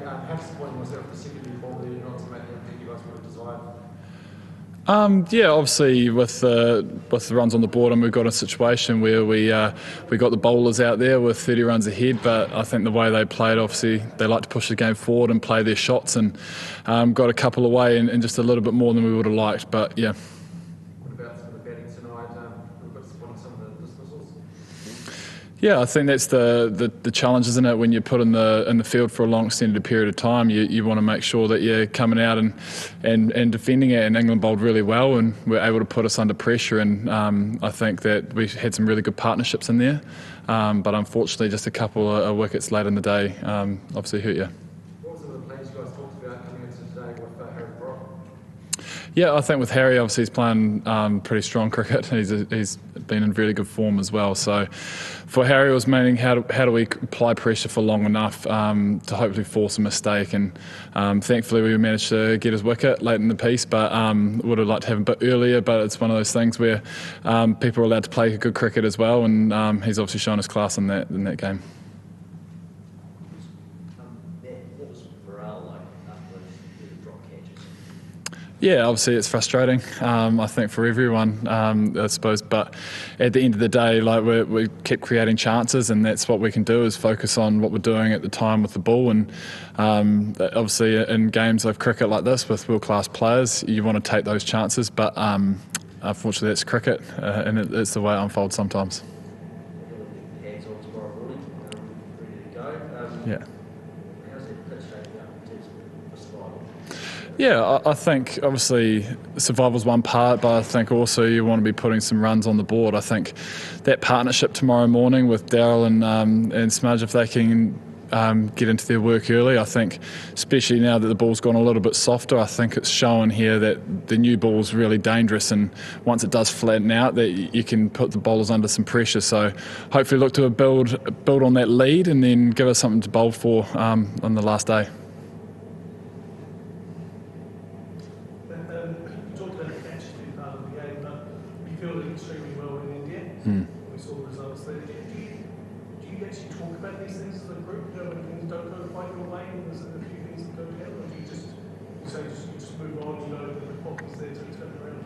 How disappointing was that particularly ball there not to make the impact you guys would have desired? Yeah, obviously with the runs on the board, and we've got a situation where we got the bowlers out there with 30 runs ahead, but I think the way they played, obviously they like to push the game forward and play their shots, and got a couple away and just a little bit more than we would have liked. But yeah. What about some of the batting tonight? We've got disappointing some of the dismissals. Yeah, I think that's the challenge, isn't it? When you're put in the field for a long extended period of time, you want to make sure that you're coming out and defending it. And England bowled really well and were able to put us under pressure. And I think that we had some really good partnerships in there. But unfortunately, just a couple of wickets late in the day obviously hurt you. What were some of the players you guys talked about coming into today with Harry Brock? Yeah, I think with Harry, obviously he's playing pretty strong cricket. He's been in really good form as well. So for Harry, it was meaning how do we apply pressure for long enough to hopefully force a mistake. And thankfully we managed to get his wicket late in the piece, but would have liked to have him a bit earlier. But it's one of those things where people are allowed to play good cricket as well, and he's obviously shown his class in that game. What was morale like after those drop catches? Yeah, obviously it's frustrating. I think for everyone, I suppose. But at the end of the day, like we keep creating chances, and that's what we can do is focus on what we're doing at the time with the ball. And obviously, in games of cricket like this with world-class players, you want to take those chances. But unfortunately, it's cricket, and it's the way it unfolds sometimes. Hands on tomorrow morning, ready to go. Yeah. How's that pitch shaping up in terms of survival? Yeah, I think obviously survival's one part, but I think also you want to be putting some runs on the board. I think that partnership tomorrow morning with Daryl and Smudge, if they can get into their work early, I think, especially now that the ball's gone a little bit softer, I think it's shown here that the new ball's really dangerous, and once it does flatten out, that you can put the bowlers under some pressure. So hopefully look to build on that lead and then give us something to bowl for on the last day. You talked about the catches being part of the game, but you fielded extremely well in India. We saw the results there. Do you actually talk about these things as a group? You know, when things don't go quite your way and there's a few things that go down, or do you just move on, you know, the clock is there to turn around?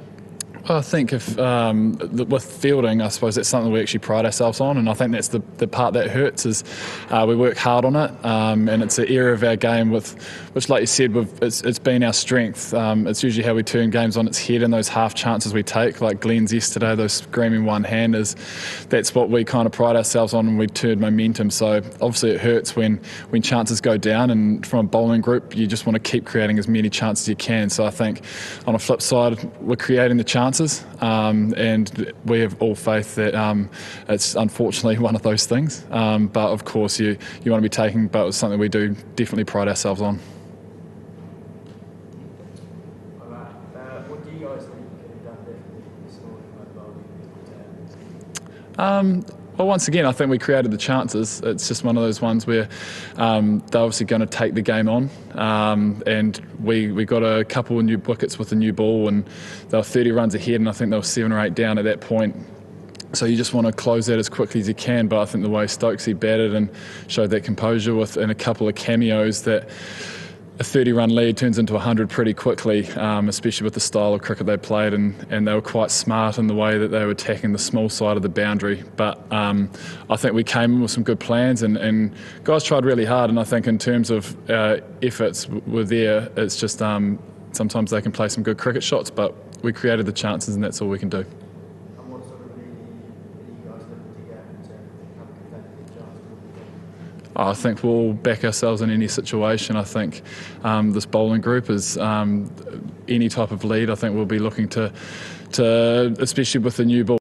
I think if with fielding, I suppose that's something we actually pride ourselves on, and I think that's the part that hurts is we work hard on it, and it's an area of our game which, like you said, it's been our strength. It's usually how we turn games on its head, and those half chances we take, like Glenn's yesterday, those screaming one-handers, that's what we kind of pride ourselves on, and we turn momentum. So obviously it hurts when chances go down, and from a bowling group, you just want to keep creating as many chances as you can. So I think on a flip side, we're creating the chances. And we have all faith that it's unfortunately one of those things. But of course, you want to be taking, but it's something we do definitely pride ourselves on. What do you guys think can be done differently? Well, once again, I think we created the chances. It's just one of those ones where they're obviously going to take the game on, and we got a couple of new wickets with the new ball, and they were 30 runs ahead, and I think they were 7 or 8 down at that point. So you just want to close that as quickly as you can. But I think the way Stokesy batted and showed that composure in a couple of cameos, that a 30-run lead turns into 100 pretty quickly, especially with the style of cricket they played, and they were quite smart in the way that they were attacking the small side of the boundary. But I think we came in with some good plans, and guys tried really hard, and I think in terms of efforts were there. It's just sometimes they can play some good cricket shots, but we created the chances, and that's all we can do. What sort of lead are you guys looking to get in terms of how competitive the chance will be? I think we'll back ourselves in any situation. I think this bowling group is any type of lead. I think we'll be looking to especially with the new ball.